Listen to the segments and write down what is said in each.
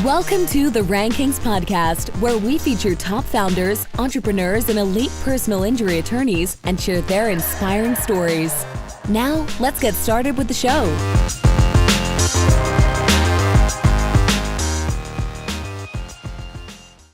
Welcome to the Rankings Podcast, where we feature top founders, entrepreneurs, and elite personal injury attorneys and share their inspiring stories. Now, let's get started with the show.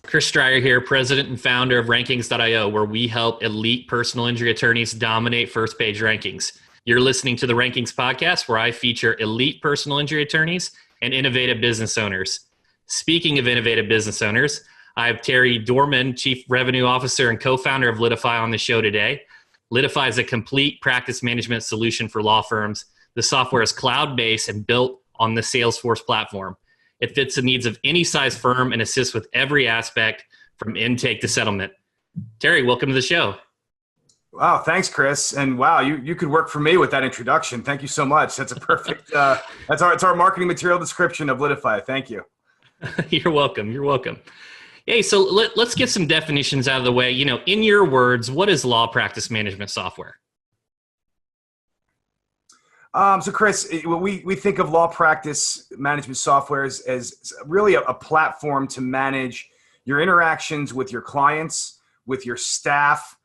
Chris Stryer here, president and founder of Rankings.io, where we help elite personal injury attorneys dominate first page rankings. You're listening to the Rankings Podcast, where I feature elite personal injury attorneys and innovative business owners. Speaking of innovative business owners, I have Terry Dohrmann, Chief Revenue Officer and co-founder of Litify, on the show today. Litify is a complete practice management solution for law firms. The software is cloud-based and built on the Salesforce platform. It fits the needs of any size firm and assists with every aspect from intake to settlement. Terry, welcome to the show. Wow, thanks, Chris. And wow, you could work for me with that introduction. Thank you so much. That's a perfect, it's our marketing material description of Litify. Thank you. You're welcome. You're welcome. Hey, so let's get some definitions out of the way. You know, in your words, what is law practice management software? So Chris, we think of law practice management software as really a platform to manage your interactions with your clients, with your staff,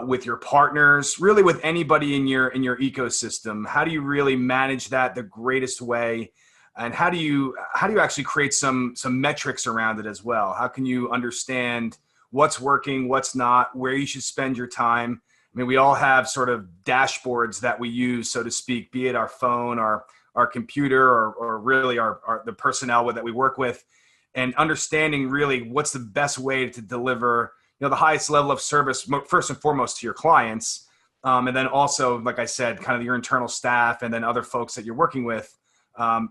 with your partners, really with anybody in your ecosystem. How do you really manage that the greatest way? And how do you actually create some metrics around it as well? How can you understand what's working, what's not, where you should spend your time? I mean, we all have sort of dashboards that we use, so to speak, be it our phone, our computer, or really the personnel that we work with, and understanding really what's the best way to deliver, the highest level of service, first and foremost, to your clients. And then also, like I said, kind of your internal staff and then other folks that you're working with.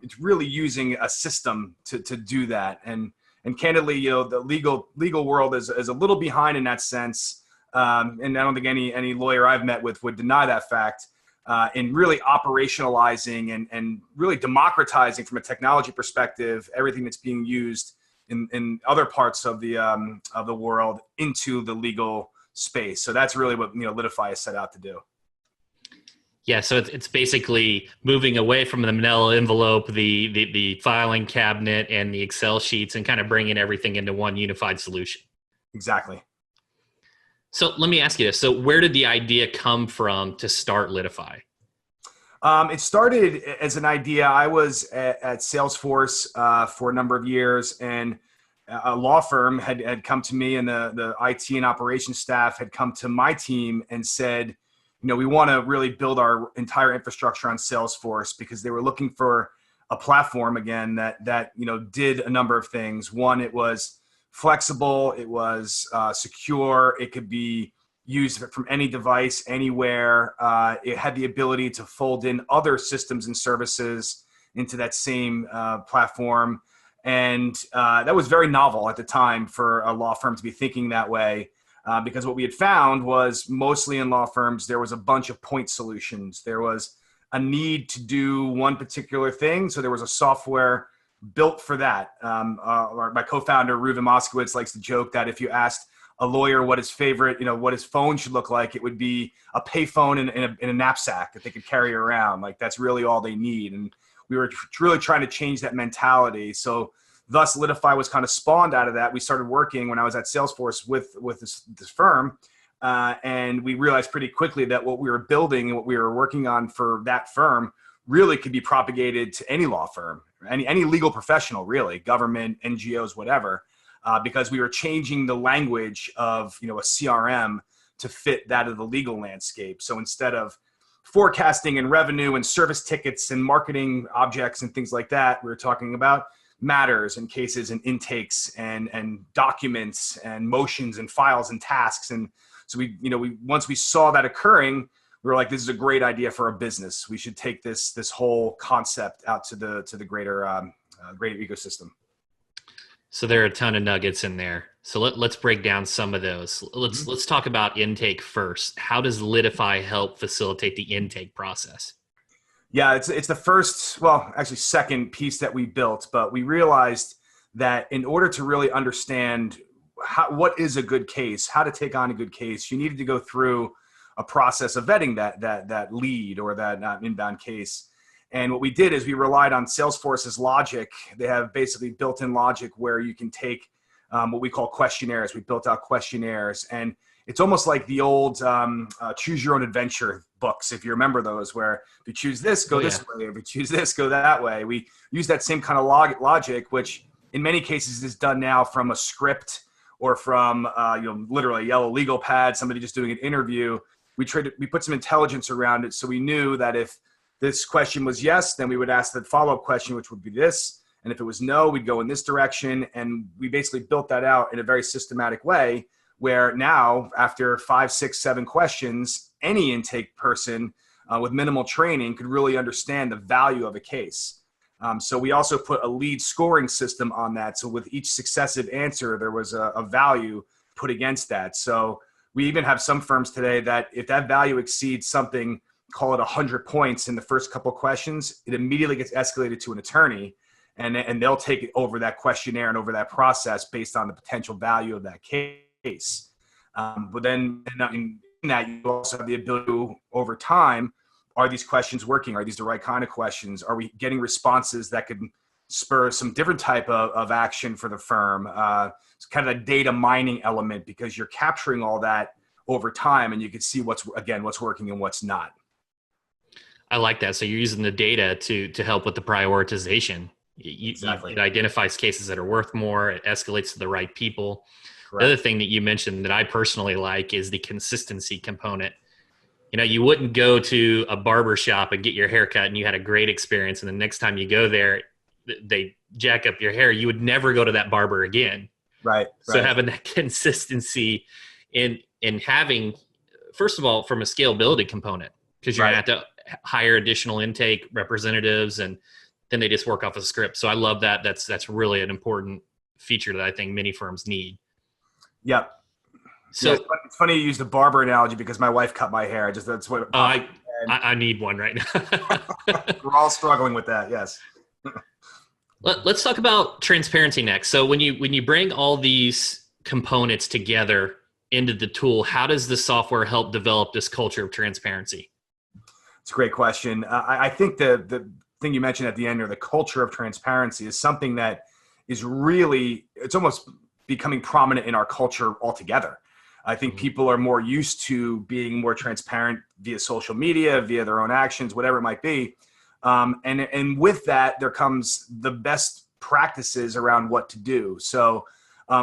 It's really using a system to do that. And candidly, the legal world is a little behind in that sense. And I don't think any lawyer I've met with would deny that fact, in really operationalizing and really democratizing from a technology perspective, everything that's being used in other parts of the world into the legal space. So that's really what, Litify is set out to do. Yeah, so it's basically moving away from the manila envelope, the filing cabinet, and the Excel sheets, and kind of bringing everything into one unified solution. Exactly. So let me ask you this. So where did the idea come from to start Litify? It started as an idea. I was at Salesforce for a number of years, and a law firm had come to me, and the IT and operations staff had come to my team and said, we want to really build our entire infrastructure on Salesforce, because they were looking for a platform, again, that did a number of things. One, it was flexible, it was secure, it could be used from any device, anywhere. It had the ability to fold in other systems and services into that same platform. And that was very novel at the time for a law firm to be thinking that way. Because what we had found was mostly in law firms, there was a bunch of point solutions. There was a need to do one particular thing. So there was a software built for that. My co-founder, Reuven Moskowitz, likes to joke that if you asked a lawyer what his favorite, what his phone should look like, it would be a payphone in a knapsack that they could carry around. Like, that's really all they need. And we were really trying to change that mentality. So thus, Litify was kind of spawned out of that. We started working when I was at Salesforce with this firm, and we realized pretty quickly that what we were building and what we were working on for that firm really could be propagated to any law firm, any legal professional, really, government, NGOs, whatever, because we were changing the language of a CRM to fit that of the legal landscape. So instead of forecasting and revenue and service tickets and marketing objects and things like that, we were talking about matters and cases and intakes and documents and motions and files and tasks. And so we once we saw that occurring, we were like, this is a great idea for a business. We should take this whole concept out to the greater ecosystem. So there are a ton of nuggets in there. So let's break down some of those. Let's talk about intake first. How does Litify help facilitate the intake process? Yeah, it's the first, well, actually second piece that we built, but we realized that in order to really understand what is a good case, how to take on a good case, you needed to go through a process of vetting that lead or that inbound case. And what we did is we relied on Salesforce's logic. They have basically built-in logic where you can take what we call questionnaires. We built out questionnaires, and it's almost like the old choose your own adventure books, if you remember those, where if you choose this, go this way. If you choose this, go that way. We use that same kind of logic, which in many cases is done now from a script or from literally a yellow legal pad, somebody just doing an interview. We put some intelligence around it, so we knew that if this question was yes, then we would ask the follow-up question, which would be this. And if it was no, we'd go in this direction. And we basically built that out in a very systematic way, where now after 5, 6, 7 questions, any intake person with minimal training could really understand the value of a case. So we also put a lead scoring system on that. So with each successive answer, there was a value put against that. So we even have some firms today that if that value exceeds something, call it 100 points in the first couple of questions, it immediately gets escalated to an attorney, and they'll take it over that questionnaire and over that process based on the potential value of that case. But then in that, you also have the ability to, over time, are these questions working? Are these the right kind of questions? Are we getting responses that could spur some different type of action for the firm? It's kind of a data mining element, because you're capturing all that over time, and you can see what's working and what's not. I like that. So you're using the data to help with the prioritization. Exactly. It identifies cases that are worth more. It escalates to the right people. Correct. The other thing that you mentioned that I personally like is the consistency component. You wouldn't go to a barber shop and get your hair cut and you had a great experience, and the next time you go there, they jack up your hair. You would never go to that barber again. Right. So having that consistency in having, first of all, from a scalability component, because you're going to have to hire additional intake representatives, and then they just work off a script. So I love that. That's really an important feature that I think many firms need. Yep. So it's funny you use the barber analogy, because my wife cut my hair. That's what I need one right now. We're all struggling with that. Yes. Let's talk about transparency next. So when you bring all these components together into the tool, how does the software help develop this culture of transparency? It's a great question. I think the thing you mentioned at the end, or the culture of transparency, is something that is really, it's almost becoming prominent in our culture altogether. I think people are more used to being more transparent via social media, via their own actions, whatever it might be. And with that, there comes the best practices around what to do. So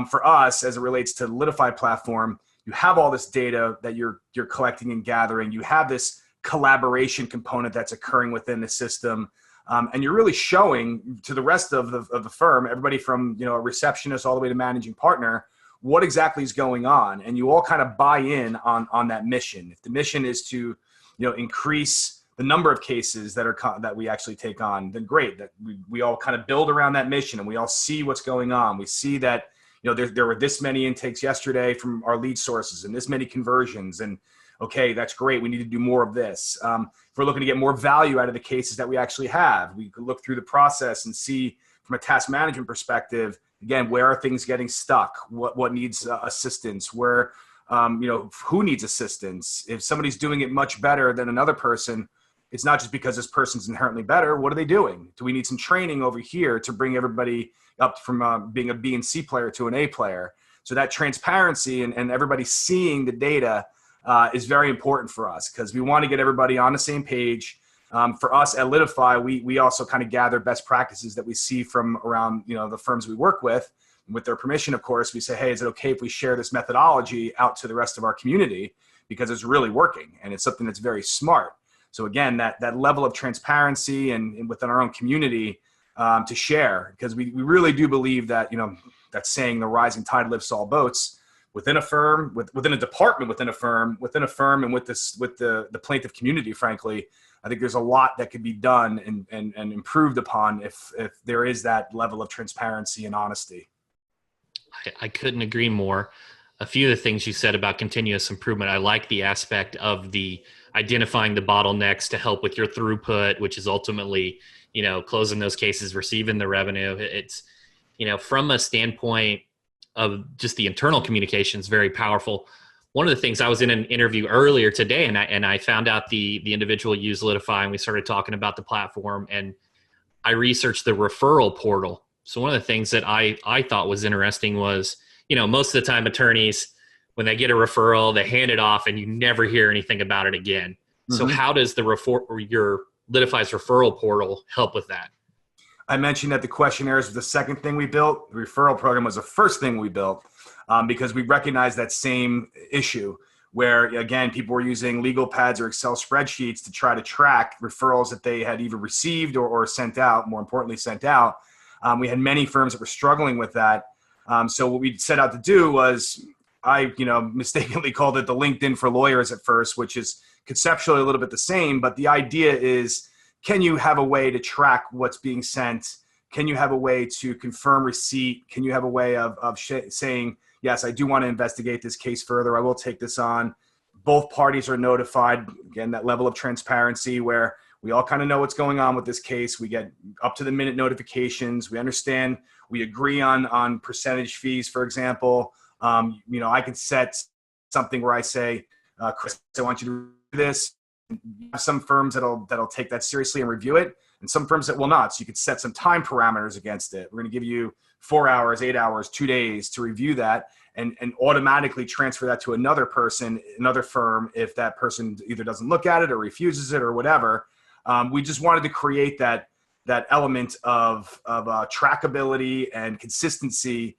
for us, as it relates to the Litify platform, you have all this data that you're collecting and gathering. You have this collaboration component that's occurring within the system. And you're really showing to the rest of the firm, everybody from a receptionist all the way to managing partner, what exactly is going on. And you all kind of buy in on that mission. If the mission is to increase the number of cases that we actually take on, then great. That we all kind of build around that mission, and we all see what's going on. We see that there were this many intakes yesterday from our lead sources and this many conversions, and okay, that's great. We need to do more of this. If we're looking to get more value out of the cases that we actually have, we could look through the process and see from a task management perspective, again, where are things getting stuck? What needs assistance? Where, who needs assistance? If somebody's doing it much better than another person, it's not just because this person's inherently better. What are they doing? Do we need some training over here to bring everybody up from being a B and C player to an A player? So that transparency and everybody seeing the data is very important for us, because we want to get everybody on the same page. For us at Litify, we also kind of gather best practices that we see from around the firms we work with. And with their permission, of course, we say, hey, is it okay if we share this methodology out to the rest of our community, because it's really working and it's something that's very smart. So again, that level of transparency and within our own community to share, because we really do believe that that saying, the rising tide lifts all boats. Within a firm, within a department, within a firm, and with the plaintiff community, frankly, I think there's a lot that could be done and improved upon if there is that level of transparency and honesty. I couldn't agree more. A few of the things you said about continuous improvement, I like the aspect of the identifying the bottlenecks to help with your throughput, which is ultimately, closing those cases, receiving the revenue. It's, from a standpoint of just the internal communications, very powerful. one of the things, I was in an interview earlier today, and I found out the individual used Litify, and we started talking about the platform, and I researched the referral portal. So one of the things that I thought was interesting was, most of the time attorneys, when they get a referral, they hand it off and you never hear anything about it again. Mm-hmm. So how does your Litify's referral portal help with that? I mentioned that the questionnaires was the second thing we built. The referral program was the first thing we built because we recognized that same issue where, again, people were using legal pads or Excel spreadsheets to try to track referrals that they had either received or sent out, more importantly, sent out. We had many firms that were struggling with that. So what we set out to do was, I mistakenly called it the LinkedIn for lawyers at first, which is conceptually a little bit the same, but the idea is, can you have a way to track what's being sent? Can you have a way to confirm receipt? Can you have a way of saying, yes, I do want to investigate this case further. I will take this on. Both parties are notified. Again, that level of transparency where we all kind of know what's going on with this case. We get up to the minute notifications. We understand. We agree on percentage fees, for example. I could set something where I say, Chris, I want you to do this. Some firms that'll take that seriously and review it, and some firms that will not. So you could set some time parameters against it. We're going to give you 4 hours, 8 hours, 2 days to review that, and automatically transfer that to another person, another firm, if that person either doesn't look at it or refuses it or whatever. We just wanted to create that element of trackability and consistency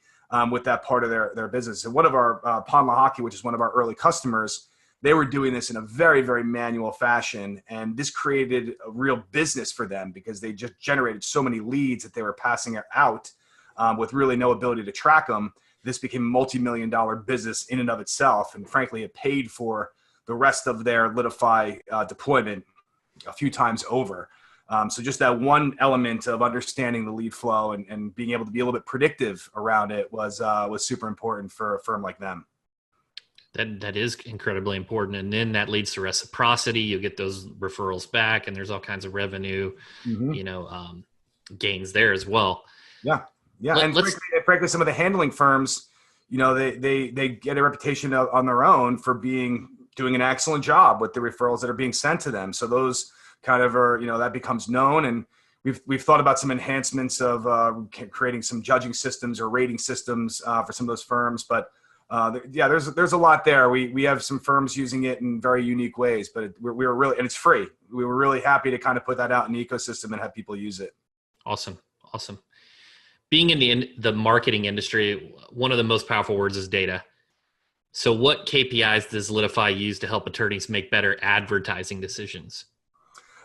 with that part of their business. And one of our Pond Hockey, which is one of our early customers, they were doing this in a very, very manual fashion. And this created a real business for them because they just generated so many leads that they were passing out with really no ability to track them. This became a multi-million-dollar business in and of itself. And frankly, it paid for the rest of their Litify deployment a few times over. So just that one element of understanding the lead flow and being able to be a little bit predictive around it was super important for a firm like them. That is incredibly important. And then that leads to reciprocity. You get those referrals back and there's all kinds of revenue, gains there as well. Yeah. Yeah. And frankly, some of the handling firms, they get a reputation on their own for doing an excellent job with the referrals that are being sent to them. So those kind of are, that becomes known. And we've thought about some enhancements of creating some judging systems or rating systems for some of those firms. But there's a lot there. We have some firms using it in very unique ways, but we were really, and it's free. We were really happy to kind of put that out in the ecosystem and have people use it. Awesome. Being in the marketing industry, one of the most powerful words is data. So what KPIs does Litify use to help attorneys make better advertising decisions?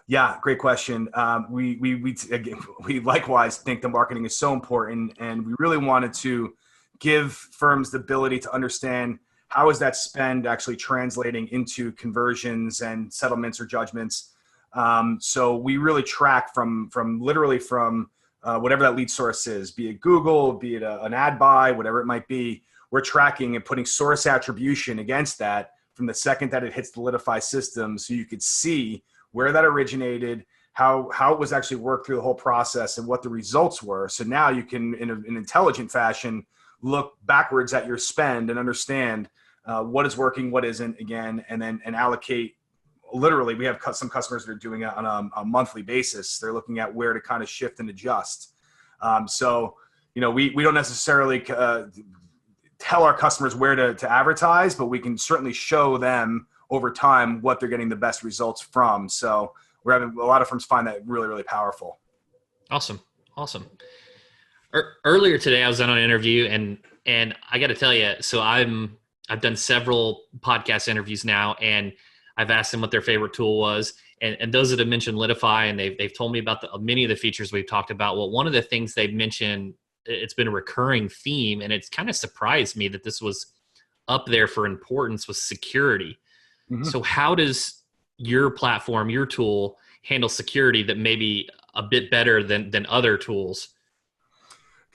Yeah, great question. We likewise think the marketing is so important, and we really wanted to give firms the ability to understand how is that spend actually translating into conversions and settlements or judgments. So we really track from whatever that lead source is, be it Google, be it an ad buy, whatever it might be. We're tracking and putting source attribution against that from the second that it hits the Litify system, so you could see where that originated, how it was actually worked through the whole process, and what the results were. So now you can, in an intelligent fashion, look backwards at your spend and understand what is working, what isn't, again, and allocate. Literally, we have some customers that are doing it on a monthly basis. They're looking at where to kind of shift and adjust. We don't necessarily tell our customers where to advertise, but we can certainly show them over time what they're getting the best results from. So we're having a lot of firms find that really, really powerful. Awesome. Earlier today, I was on an interview, and I got to tell you, so I've done several podcast interviews now, and I've asked them what their favorite tool was, and those that have mentioned Litify, and they've told me about many of the features we've talked about. Well, one of the things they've mentioned, it's been a recurring theme, and it's kind of surprised me that this was up there for importance, was security. Mm-hmm. So how does your platform, your tool, handle security that may be a bit better than other tools?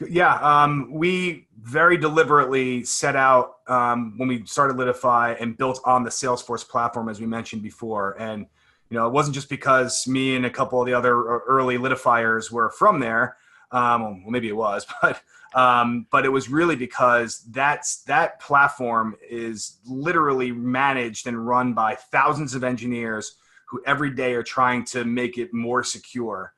Yeah, we very deliberately set out when we started Litify and built on the Salesforce platform, as we mentioned before. And, it wasn't just because me and a couple of the other early Litifyers were from there. Well, maybe it was, but it was really because that platform is literally managed and run by thousands of engineers who every day are trying to make it more secure.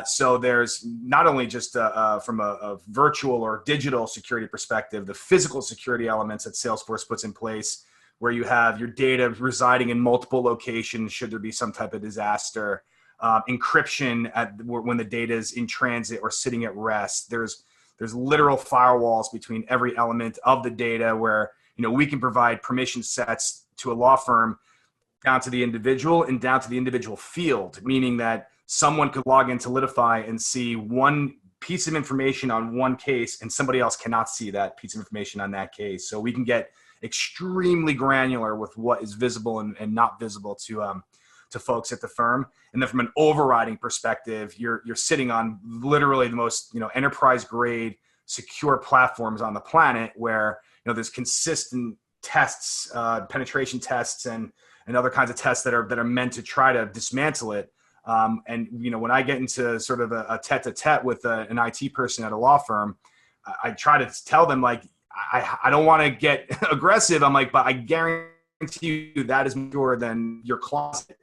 So there's not only just from a virtual or digital security perspective, the physical security elements that Salesforce puts in place, where you have your data residing in multiple locations should there be some type of disaster, encryption when the data is in transit or sitting at rest. There's literal firewalls between every element of the data where, we can provide permission sets to a law firm down to the individual and down to the individual field, meaning that someone could log into Litify and see one piece of information on one case and somebody else cannot see that piece of information on that case. So we can get extremely granular with what is visible and not visible to folks at the firm. And then from an overriding perspective, you're sitting on literally the most, enterprise grade secure platforms on the planet where, there's consistent tests, penetration tests and other kinds of tests that are meant to try to dismantle it. And when I get into sort of a tete-a-tete with an IT person at a law firm, I try to tell them, like, I don't want to get aggressive. I'm like, but I guarantee you that is more than your closet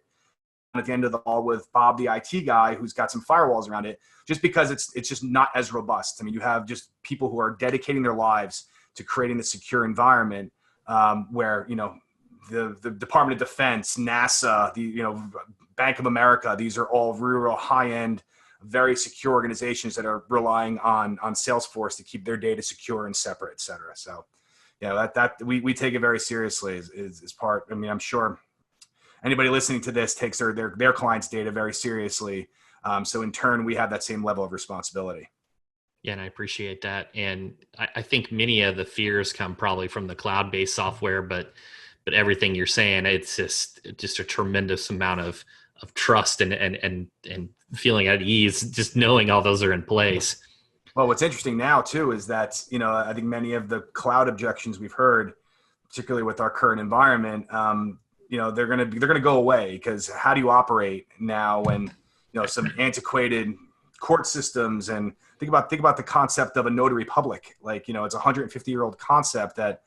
at the end of the hall with Bob, the IT guy, who's got some firewalls around it, just because it's just not as robust. I mean, you have just people who are dedicating their lives to creating the secure environment where, the Department of Defense, NASA, the, Bank of America, these are all real high-end, very secure organizations that are relying on Salesforce to keep their data secure and separate, et cetera. So, that we take it very seriously is part. I mean, I'm sure anybody listening to this takes their clients' data very seriously. So in turn, we have that same level of responsibility. Yeah, and I appreciate that. And I think many of the fears come probably from the cloud-based software, but everything you're saying, it's just a tremendous amount of trust and feeling at ease, just knowing all those are in place. Well, what's interesting now too is that, I think many of the cloud objections we've heard, particularly with our current environment, they're going to go away, because how do you operate now when, some antiquated court systems, and think about the concept of a notary public, like, it's a 150-year-old concept that,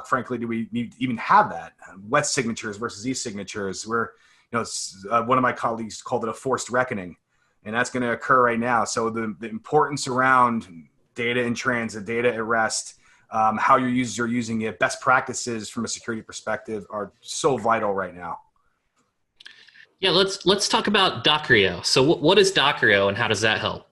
frankly, do we even have that? Wet signatures versus e-signatures, where, one of my colleagues called it a forced reckoning, and that's going to occur right now. So the importance around data in transit, data at rest, how your users are using it, best practices from a security perspective are so vital right now. Yeah, let's talk about Dohrmann. So what is Dohrmann and how does that help?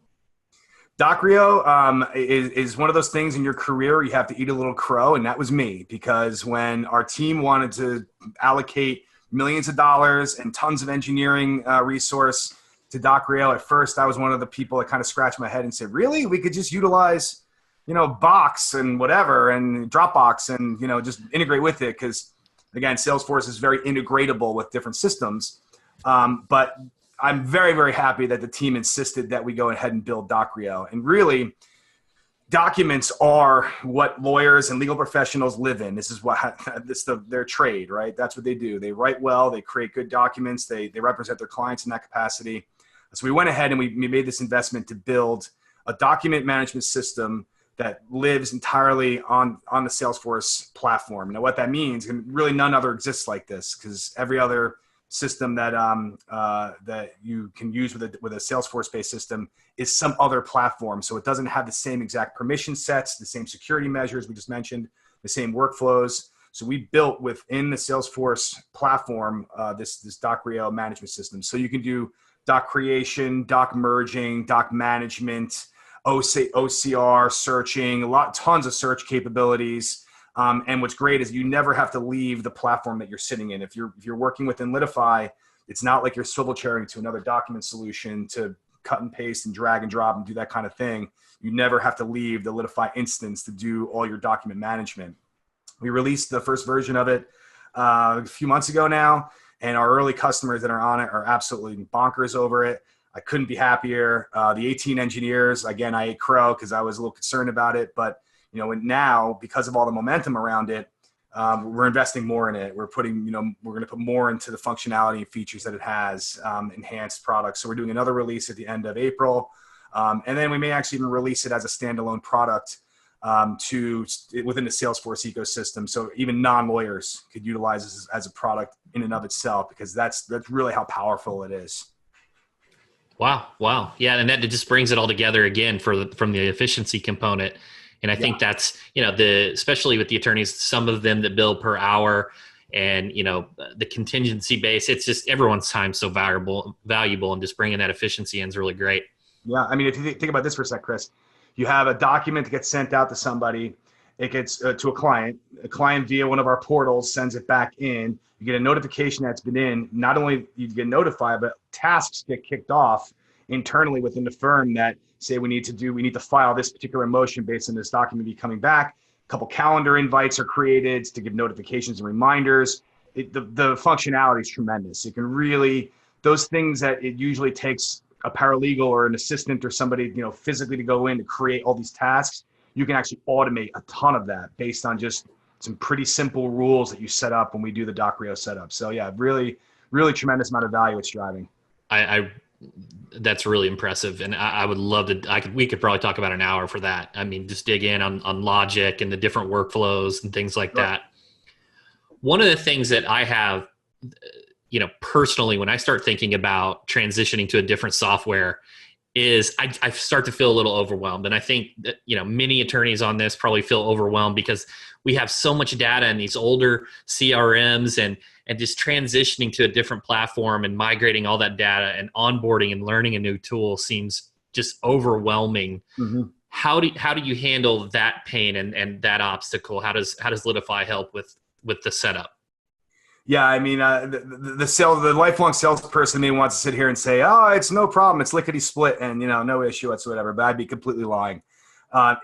Dohrmann is one of those things in your career you have to eat a little crow, and that was me, because when our team wanted to allocate millions of dollars and tons of engineering resource to Dohrmann, at first I was one of the people that kind of scratched my head and said, really? We could just utilize, Box and whatever and Dropbox and, just integrate with it, because, again, Salesforce is very integratable with different systems. But I'm very, very happy that the team insisted that we go ahead and build Dohrmann. And really, documents are what lawyers and legal professionals live in. This is their trade, right? That's what they do. They write well, they create good documents, they represent their clients in that capacity. So we went ahead and we made this investment to build a document management system that lives entirely on the Salesforce platform. Now, what that means, and really none other exists like this, because every other system that you can use with a Salesforce-based system is some other platform. So it doesn't have the same exact permission sets, the same security measures we just mentioned, the same workflows. So we built within the Salesforce platform this Dohrmann management system. So you can do doc creation, doc merging, doc management, OCR searching, tons of search capabilities. And what's great is you never have to leave the platform that you're sitting in. If you're working within Litify, it's not like you're swivel chairing to another document solution to cut and paste and drag and drop and do that kind of thing. You never have to leave the Litify instance to do all your document management. We released the first version of it a few months ago now, and our early customers that are on it are absolutely bonkers over it. I couldn't be happier. The 18 engineers, again, I ate crow because I was a little concerned about it, but and now, because of all the momentum around it, we're investing more in it. We're going to put more into the functionality and features that it has, enhanced products. So we're doing another release at the end of April. And then we may actually even release it as a standalone product within the Salesforce ecosystem. So even non-lawyers could utilize this as a product in and of itself, because that's really how powerful it is. Wow. Yeah. And that just brings it all together again from the efficiency component. And I think that's, especially with the attorneys, some of them that bill per hour and, the contingency base, it's just everyone's time so valuable, and just bringing that efficiency in is really great. Yeah. I mean, if you think about this for a sec, Chris, you have a document that gets sent out to somebody. It gets to a client via one of our portals sends it back in. You get a notification that's been in. Not only you get notified, but tasks get kicked off internally within the firm that say we need to file this particular motion based on this document be coming back. A couple calendar invites are created to give notifications and reminders. The functionality is tremendous. It can really, those things that it usually takes a paralegal or an assistant or somebody, physically to go in to create all these tasks, you can actually automate a ton of that based on just some pretty simple rules that you set up when we do the DocRio setup. So yeah, really, really tremendous amount of value it's driving. That's really impressive. And I would love to, we could probably talk about an hour for that. I mean, just dig in on logic and the different workflows and things like that. One of the things that I have, personally, when I start thinking about transitioning to a different software is I start to feel a little overwhelmed. And I think that, many attorneys on this probably feel overwhelmed because we have so much data in these older CRMs and just transitioning to a different platform and migrating all that data and onboarding and learning a new tool seems just overwhelming. Mm-hmm. How do you handle that pain and that obstacle? How does Litify help with the setup? Yeah, I mean, the lifelong salesperson may want to sit here and say, "Oh, it's no problem, it's lickety split, and no issue whatsoever." But I'd be completely lying.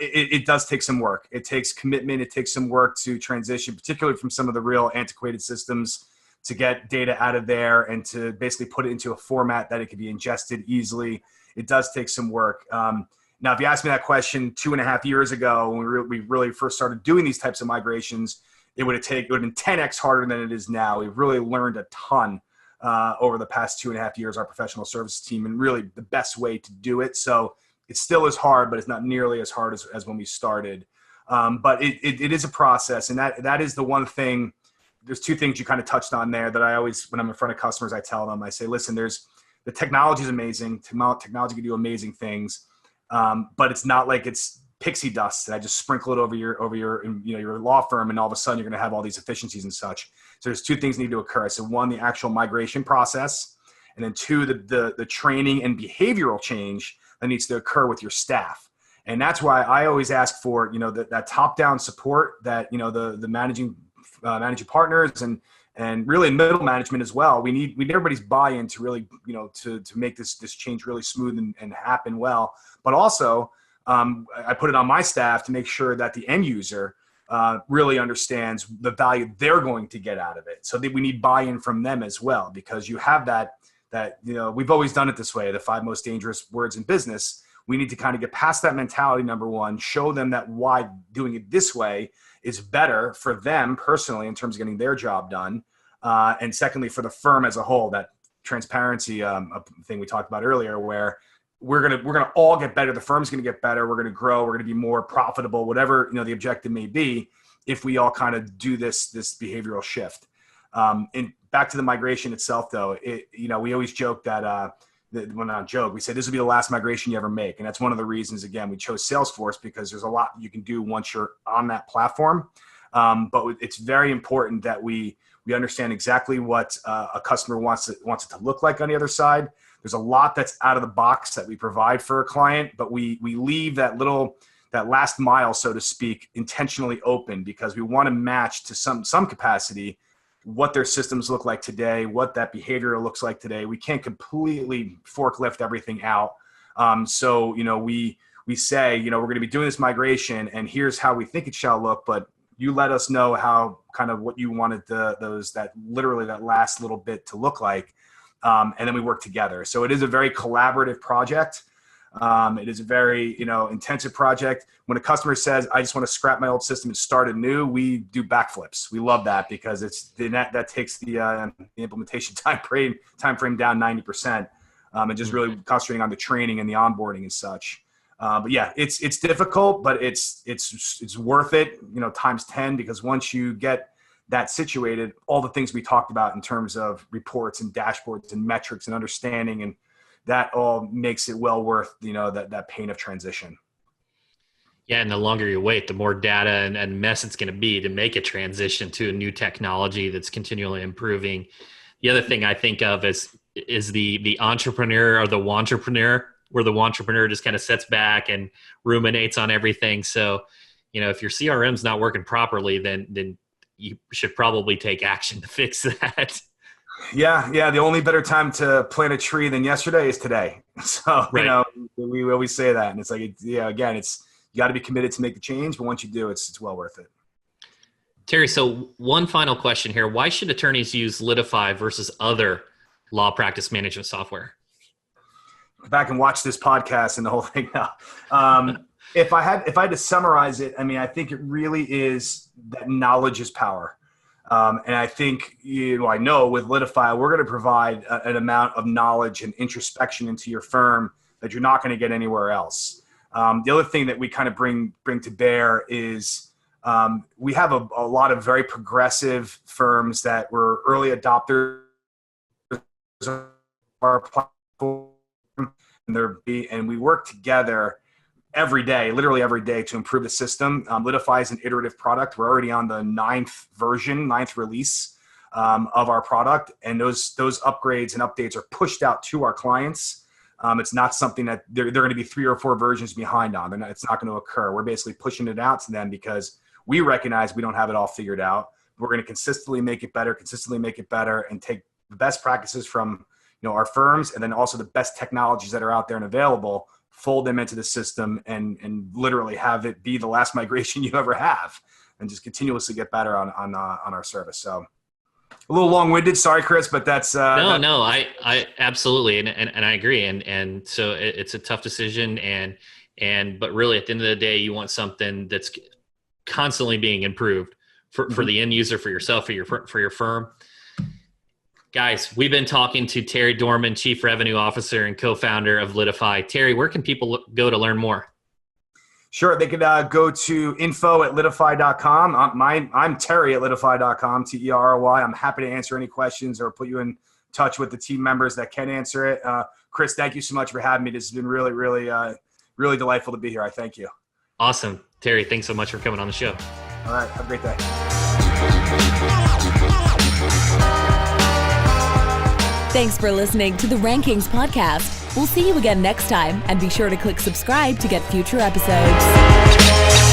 It does take some work. It takes commitment. It takes some work to transition, particularly from some of the real antiquated systems, to get data out of there and to basically put it into a format that it can be ingested easily. It does take some work. Now, if you asked me that question 2.5 years ago when we really first started doing these types of migrations, it would have been 10x harder than it is now. We've really learned a ton over the past 2.5 years, our professional services team, and really the best way to do it. So it still is hard, but it's not nearly as hard as when we started. But it is a process. And that is the one thing. There's two things you kind of touched on there that I always, when I'm in front of customers, I tell them, I say, listen, the technology is amazing. Technology can do amazing things. But it's not like it's pixie dust that I just sprinkle it over your law firm, and all of a sudden you're going to have all these efficiencies and such. So there's two things need to occur. So one, the actual migration process, and then two, the training and behavioral change that needs to occur with your staff. And that's why I always ask for, that top-down support that, the managing partners and really middle management as well. We need everybody's buy-in to really, to make this change really smooth and happen well. But also, I put it on my staff to make sure that the end user really understands the value they're going to get out of it. So we need buy-in from them as well, because you have that we've always done it this way, the 5 most dangerous words in business. We need to kind of get past that mentality, number one, show them that why doing it this way is better for them personally in terms of getting their job done. And secondly, for the firm as a whole, that transparency thing we talked about earlier, where we're gonna all get better. The firm's gonna get better. We're gonna grow. We're gonna be more profitable. Whatever the objective may be, if we all kind of do this behavioral shift. And back to the migration itself, though, we always joke that we say this will be the last migration you ever make, and that's one of the reasons. Again, we chose Salesforce because there's a lot you can do once you're on that platform. But it's very important that we understand exactly what a customer wants it to look like on the other side. There's a lot that's out of the box that we provide for a client, but we leave that last mile, so to speak, intentionally open, because we want to match to some capacity what their systems look like today, what that behavior looks like today. We can't completely forklift everything out. So we say, we're going to be doing this migration, and here's how we think it shall look, but you let us know how kind of what you wanted that last little bit to look like. And then we work together. So it is a very collaborative project. It is a very, intensive project. When a customer says, I just want to scrap my old system and start anew, we do backflips. We love that because that takes the implementation time frame down 90%. and just really concentrating on the training and the onboarding and such. But yeah, it's difficult, but it's worth it, times 10, because once you get that situated, all the things we talked about in terms of reports and dashboards and metrics and understanding, and that all makes it well worth, that pain of transition. Yeah, and the longer you wait, the more data and mess it's going to be to make a transition to a new technology that's continually improving. The other thing I think of is the entrepreneur or the wantrepreneur, where the wantrepreneur just kind of sits back and ruminates on everything. So, if your CRM's not working properly, then you should probably take action to fix that. Yeah. The only better time to plant a tree than yesterday is today. So, right. We always say that, and it's like, again, you got to be committed to make the change, but once you do, it's well worth it. Terry, so one final question here. Why should attorneys use Litify versus other law practice management software? Go back and watch this podcast and the whole thing now. If I had to summarize it, I think it really is that knowledge is power. And I think, I know with Litify, we're going to provide an amount of knowledge and introspection into your firm that you're not going to get anywhere else. The other thing that we kind of bring to bear is we have a lot of very progressive firms that were early adopters of our platform, and we work together every day, literally every day, to improve the system. Litify is an iterative product. We're already on the ninth release of our product, and those upgrades and updates are pushed out to our clients. It's not something that they're going to be 3 or 4 versions behind on. It's not going to occur. We're basically pushing it out to them because we recognize we don't have it all figured out. We're going to consistently make it better, and take the best practices from our firms, and then also the best technologies that are out there and available, fold them into the system, and literally have it be the last migration you ever have, and just continuously get better on our service. So a little long-winded, sorry, Chris, but that's no, I absolutely, and I agree, and so it's a tough decision, but really at the end of the day, you want something that's constantly being improved for the end user, for yourself, for your firm. Guys, we've been talking to Terry Dohrmann, Chief Revenue Officer and co-founder of Litify. Terry, where can people go to learn more? Sure. They could go to info@litify.com. I'm Terry at litify.com, Terry. I'm happy to answer any questions or put you in touch with the team members that can answer it. Chris, thank you so much for having me. This has been really, really, really delightful to be here. I thank you. Awesome. Terry, thanks so much for coming on the show. All right. Have a great day. Thanks for listening to the Rankings Podcast. We'll see you again next time, and be sure to click subscribe to get future episodes.